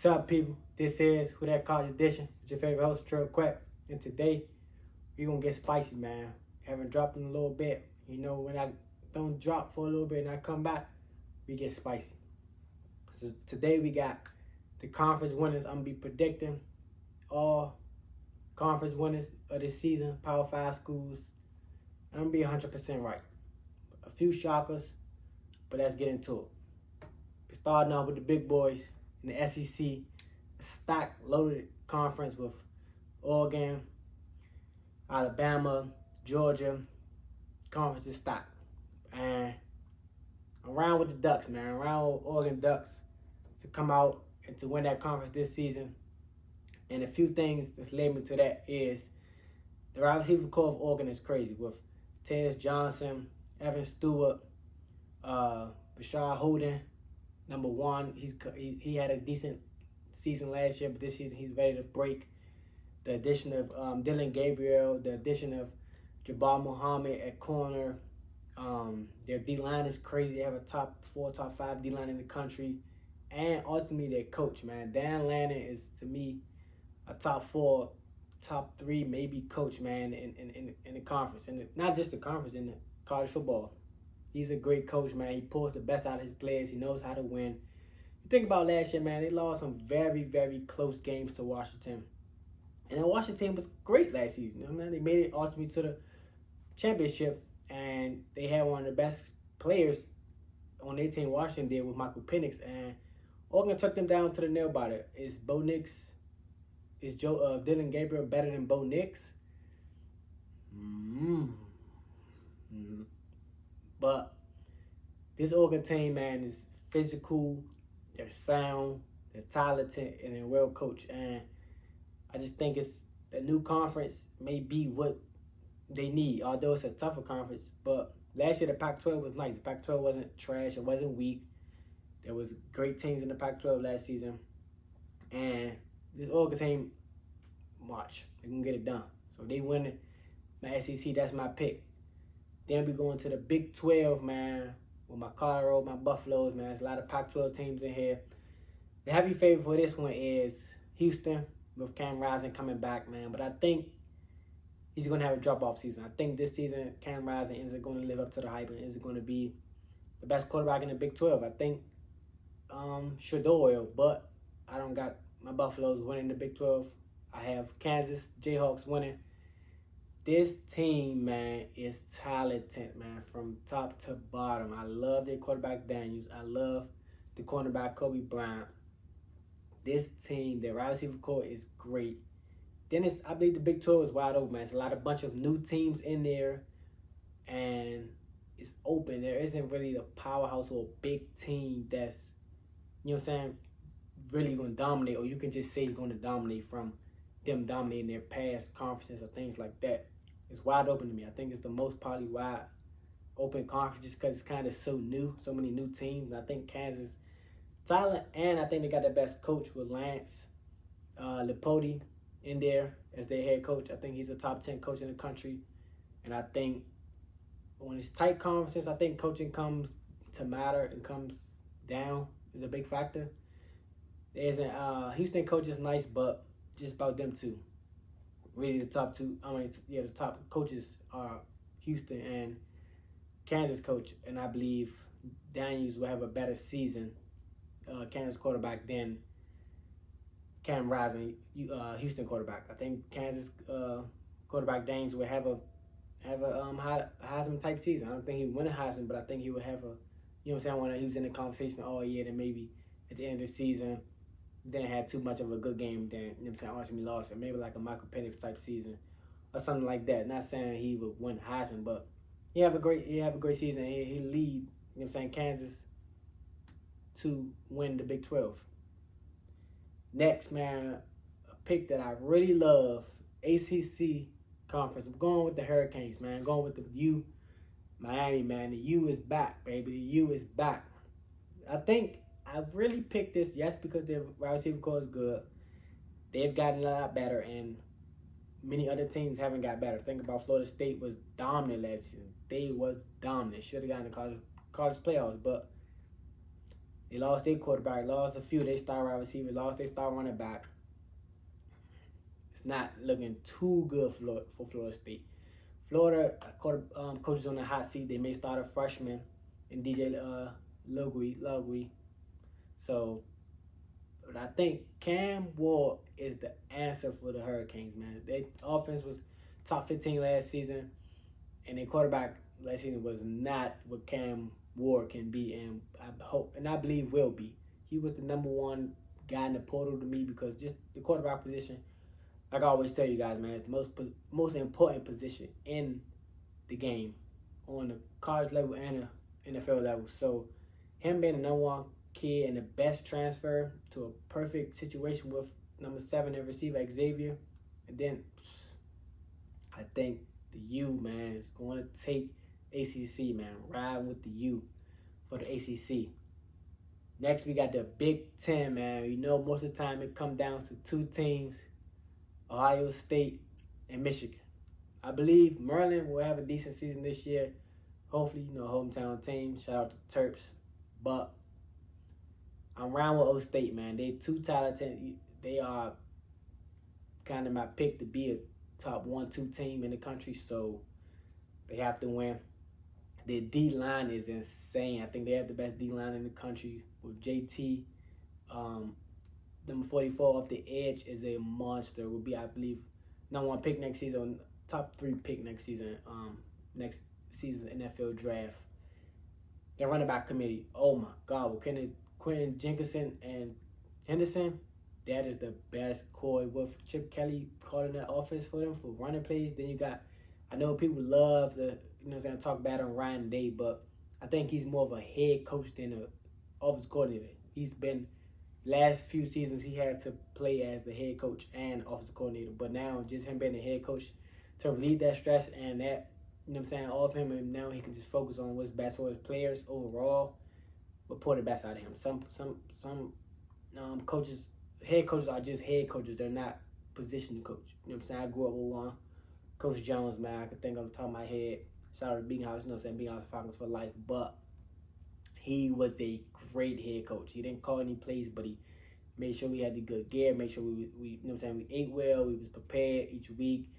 What's up, people? This is Who That College Edition with your favorite host, Trill Quack. And today, we're going to get spicy, man. Haven't dropped in a little bit. You know, when I don't drop for a little bit and I come back, we get spicy. So today, we got the conference winners. I'm going to be predicting all conference winners of this season, Power 5 schools. I'm going to be 100% right. A few shockers, but let's get into it. We're starting off with the big boys in the SEC, a stacked, loaded conference with Oregon, Alabama, Georgia. Conference is stacked. And around with the Ducks, man. Around with Oregon Ducks to come out and to win that conference this season. And a few things that's led me to that is the wide receiver core of Oregon is crazy with Tez Johnson, Evan Stewart, Rashad Holden. Number one, he had a decent season last year, but this season he's ready to break. The addition of Dylan Gabriel, the addition of Jabbar Muhammad at corner. Their D-line is crazy. They have a top 4, top 5 D-line in the country. And ultimately their coach, man. Dan Lannon is, to me, a top 4, top 3 maybe coach, man, in the conference. And not just the conference, in the college football. He's a great coach, man. He pulls the best out of his players. He knows how to win. You think about last year, man, they lost some very, very close games to Washington. And then Washington was great last season. You know, man, they made it ultimately to the championship, and they had one of the best players on their team, Washington did, with Michael Penix. And Oregon took them down to the nail biter. Is Dylan Gabriel better than Bo Nix? But this Oregon team, man, is physical, they're sound, they're talented, and they're well coached. And I just think it's the new conference may be what they need, although it's a tougher conference. But last year the Pac-12 was nice. The Pac-12 wasn't trash, it wasn't weak. There was great teams in the Pac-12 last season. And this Oregon team, watch, they're going to get it done. So they win it. My SEC, that's my pick. Then we going to the Big 12, man, with my Colorado, my Buffaloes, man. There's a lot of Pac-12 teams in here. The heavy favorite for this one is Houston, with Cam Rising coming back, man. But I think he's going to have a drop-off season. I think this season, Cam Rising isn't going to live up to the hype and isn't going to be the best quarterback in the Big 12. I think Shador, but I don't got my Buffaloes winning the Big 12. I have Kansas Jayhawks winning. This team, man, is talented, man, from top to bottom. I love their quarterback, Daniels. I love the cornerback, Kobe Bryant. This team, their wide receiver core is great. Then I believe the Big 12 is wide open, man. It's a bunch of new teams in there, and it's open. There isn't really a powerhouse or a big team that's, you know what I'm saying, really going to dominate, or you can just say it's going to dominate from them dominating their past conferences or things like that. It's wide open to me. I think it's the most probably wide open conference just because it's kind of so new, so many new teams. And I think Kansas talent, and I think they got the best coach with Lance Lipoti in there as their head coach. I think he's a top 10 coach in the country. And I think when it's tight conferences, I think coaching comes to matter and comes down is a big factor. There's a Houston coach is nice, but just about them two. Really the top two, the top coaches are Houston and Kansas coach. And I believe Daniels will have a better season, Kansas quarterback, than Cam Rising, Houston quarterback. I think Kansas quarterback Daniels will have a Heisman type season. I don't think he would win a Heisman, but I think he would have a, you know what I'm saying, when he was in the conversation all year, then maybe at the end of the season didn't have too much of a good game, then, you know what I'm saying, ultimately lost it. Maybe like a Michael Penix type season or something like that. Not saying he would win Heisman, but he have a great season. He lead, you know what I'm saying, Kansas to win the Big 12. Next, man, a pick that I really love, ACC conference. I'm going with the Hurricanes, man. I'm going with the U, Miami, man. The U is back, baby. The U is back. I think I've really picked this, yes, because their wide receiver core is good. They've gotten a lot better, and many other teams haven't got better. Think about Florida State was dominant last season. They was dominant. Should have gotten the college playoffs, but They lost their quarterback, lost a few of their star wide receivers, lost their star running back. It's not looking too good for Florida State. Florida coaches on the hot seat. They may start a freshman in DJ Lugui. So, but I think Cam Ward is the answer for the Hurricanes, man. Their offense was top 15 last season, and their quarterback last season was not what Cam Ward can be, and I believe will be. He was the number one guy in the portal to me because just the quarterback position, like I always tell you guys, man, it's the most important position in the game on the college level and the NFL level. So him being the number one kid and the best transfer to a perfect situation with number 7 and receiver Xavier, and then I think the U, man, is going to take ACC, man, riding with the U for the ACC. Next, we got the Big Ten, man. You know, most of the time it comes down to 2 teams, Ohio State and Michigan. I believe Maryland will have a decent season this year. Hopefully, you know, hometown team. Shout out to Terps. But I'm around with Ohio State, man. They too talented. They are kind of my pick to be a top 1-2 team in the country, so they have to win. Their D-line is insane. I think they have the best D-line in the country with JT. Number 44 off the edge is a monster. Will be, I believe, number 1 pick next season, top 3 pick next season. Next season's NFL draft. Their running back committee, oh my God, with Quentin Jenkinson and Henderson, that is the best core with Chip Kelly calling that offense for them for running plays. Then you got, I know people love the, you know what I'm saying, talk bad on Ryan Day, but I think he's more of a head coach than an offensive coordinator. He's been, last few seasons, he had to play as the head coach and offensive coordinator, but now just him being the head coach to relieve that stress and that, you know what I'm saying, off him, and now he can just focus on what's best for his players overall, but pour the best out of him. Some coaches, head coaches are just head coaches. They're not position coach. You know what I'm saying? I grew up with one. Coach Jones, man, I can think on the top of my head. Shout out to Big House, you know what I'm saying? Big House Falcons for life. But he was a great head coach. He didn't call any plays, but he made sure we had the good gear, made sure we you know what I'm saying, we ate well, we was prepared each week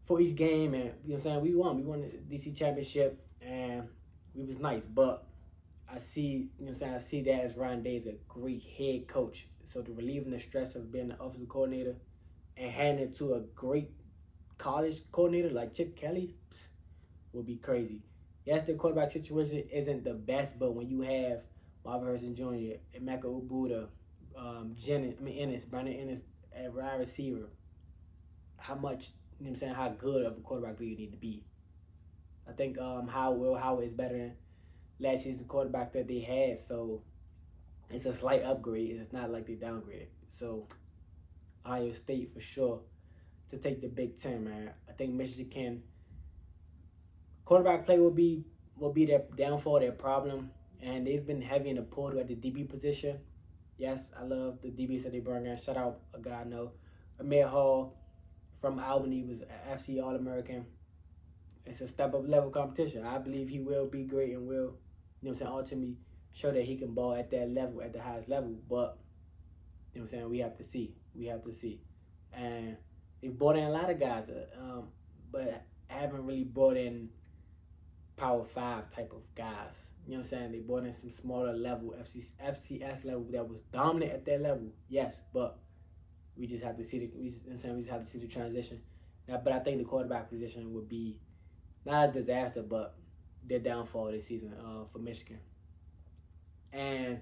for each game, and you know what I'm saying, we won. We won the DC championship, and we was nice. But I see, you know what I'm saying, I see that as Ryan Day is a great head coach. So to relieve the stress of being an offensive coordinator and hand it to a great college coordinator like Chip Kelly will be crazy. Yes, the quarterback situation isn't the best, but when you have Marvin Harrison Jr., Emeka Ubuda, Brandon Ennis at wide receiver, how much, you know what I'm saying, how good of a quarterback do you need to be? I think Howard is better than last season's quarterback that they had, so it's a slight upgrade. It's not like they downgraded. So Ohio State for sure to take the Big Ten, man. I think Michigan quarterback play will be their downfall, their problem, and they've been heavy in the portal at the DB position. Yes, I love the DBs that they bring in. Shout out a guy I know, Amir Hall from Albany, was an FC All-American. It's a step-up level competition. I believe he will be great and will, you know what I'm saying, ultimately show that he can ball at that level, at the highest level. But, you know what I'm saying, we have to see. We have to see. And they brought in a lot of guys, but haven't really brought in Power 5 type of guys. You know what I'm saying? They brought in some smaller level, FCS level that was dominant at that level. Yes, but we just have to see we just have to see the transition. Now, but I think the quarterback position would be not a disaster, but their downfall this season for Michigan. And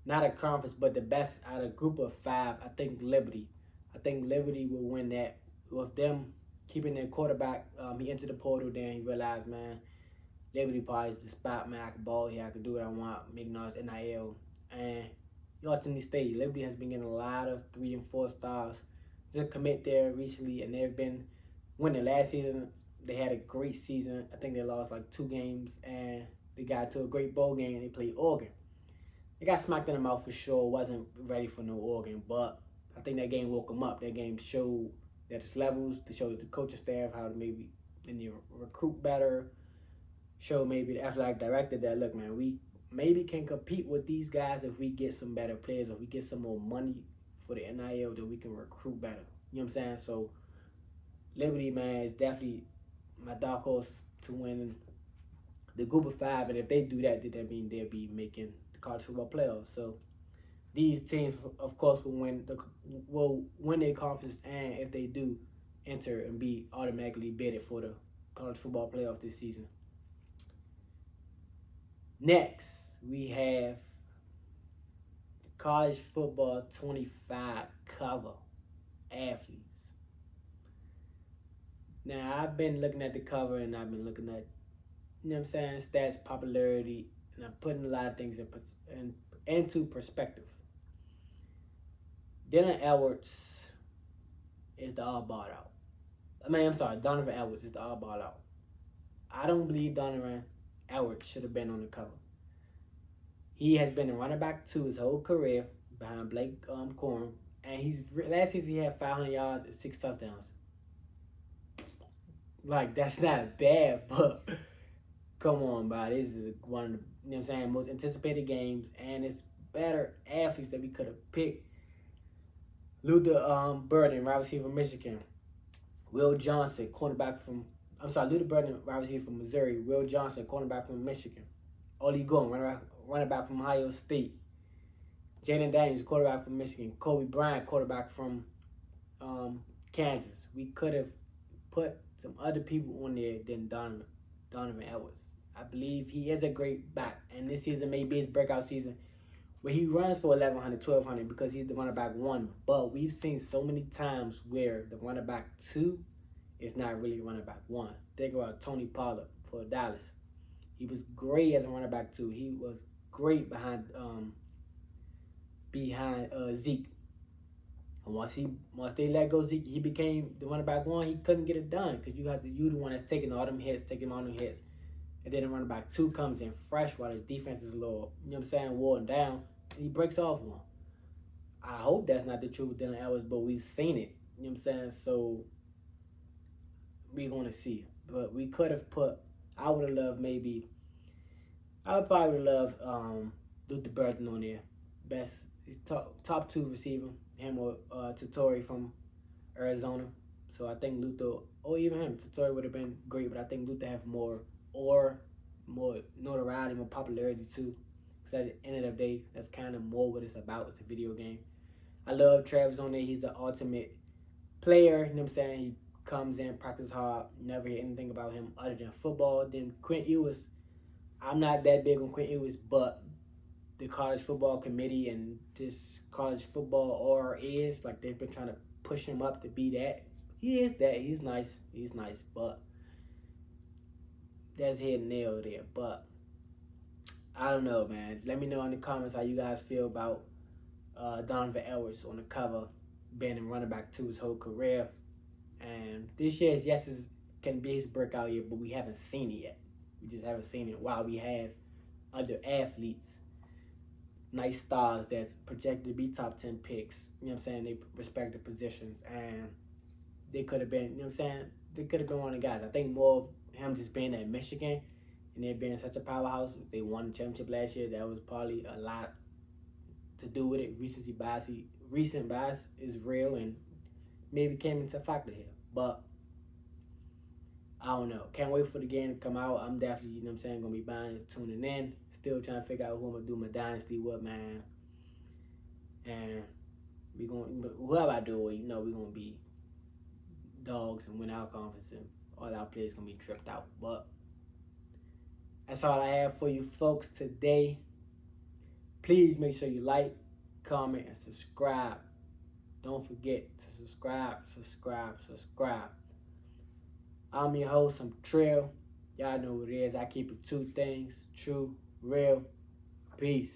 not a conference, but the best out of a group of 5, I think Liberty. I think Liberty will win that with them keeping their quarterback. He entered the portal, then he realized, man, Liberty probably is the spot, man. I can ball here, I can do what I want, make noise, NIL. And he ultimately stayed. Liberty has been getting a lot of 3 and 4 stars. There's a commit there recently, and they've been winning. Last season, they had a great season. I think they lost like 2 games, and they got to a great bowl game, and they played Oregon. They got smacked in the mouth for sure. Wasn't ready for no Oregon, but I think that game woke them up. That game showed that it's levels, to show the coaching staff how to maybe recruit better, show maybe the athletic director that, look, man, we maybe can compete with these guys if we get some better players, or we get some more money for the NIL, that we can recruit better. You know what I'm saying? So Liberty, man, is definitely my dark horse to win the group of 5, and if they do that, then that mean they'll be making the college football playoffs. So these teams, of course, will win their conference, and if they do, enter and be automatically bidded for the college football playoff this season. Next, we have college football 25 cover athletes. Now, I've been looking at the cover, and I've been looking at, you know what I'm saying, stats, popularity, and I'm putting a lot of things into perspective. Donavon Edwards is the oddball out. Donavon Edwards is the oddball out. I don't believe Donavon Edwards should have been on the cover. He has been a running back 2 his whole career behind Blake Corum, and last season he had 500 yards and 6 touchdowns. Like, that's not bad, but come on, bro. This is one of the, you know what I'm saying, most anticipated games, and it's better athletes that we could have picked. Luther Burden, wide receiver from Michigan. Will Johnson, cornerback from, Luther Burden, wide receiver from Missouri. Will Johnson, cornerback from Michigan. Oli Gordon, running back from Ohio State. Jaden Daniels, quarterback from Michigan. Kobe Bryant, quarterback from Kansas. We could have put some other people on there than Donavon Edwards. I believe he is a great back, and this season may be his breakout season, where he runs for 1,100, 1,200 because he's the running back 1. But we've seen so many times where the running back 2 is not really running back 1. Think about Tony Pollard for Dallas. He was great as a running back 2. He was great behind Zeke. And once they let go Zeke, he became the running back 1. He couldn't get it done because you the one that's taking all them hits. And then the running back 2 comes in fresh while his defense is a little, you know what I'm saying, worn down, and he breaks off one. I hope that's not the truth with Donavon Edwards, but we've seen it. You know what I'm saying? So we're going to see. But we could have I would probably love Luther Burden on there. Best top 2 receiver, him or Tutori from Arizona. So I think Luther, or even him, Tutori would have been great, but I think Luther have more notoriety, more popularity too. Because at the end of the day, that's kind of more what it's about. It's a video game. I love Travis on there. He's the ultimate player. You know what I'm saying? He comes in, practice hard. Never hear anything about him other than football. Then Quint Ewers. I'm not that big on Quint Ewers, but the college football committee and this college football RS, like, they've been trying to push him up to be that. He is that. He's nice, but that's hit and nail there. But I don't know, man. Let me know in the comments how you guys feel about Donavon Edwards on the cover, being in running back 2 his whole career. And this year, yes, can be his breakout year, but we haven't seen it yet. We just haven't seen it. While we have other athletes, nice stars that's projected to be top 10 picks, you know what I'm saying, they respective positions, and they could have been, you know what I'm saying, they could have been one of the guys. I think more of him just being at Michigan and it being such a powerhouse. They won the championship last year. That was probably a lot to do with it. Recent bias is real and maybe came into a factor here. But I don't know. Can't wait for the game to come out. I'm definitely, you know what I'm saying, going to be buying it, tuning in. Still trying to figure out who I'm going to do my dynasty with, man. And whoever I do it, you know, we're going to be dogs and win our conference, and all our players going to be tripped out. But that's all I have for you folks today. Please make sure you like, comment, and subscribe. Don't forget to subscribe. I'm your host. I'm Trill. Y'all know what it is. I keep it 2 things. True, real. Peace.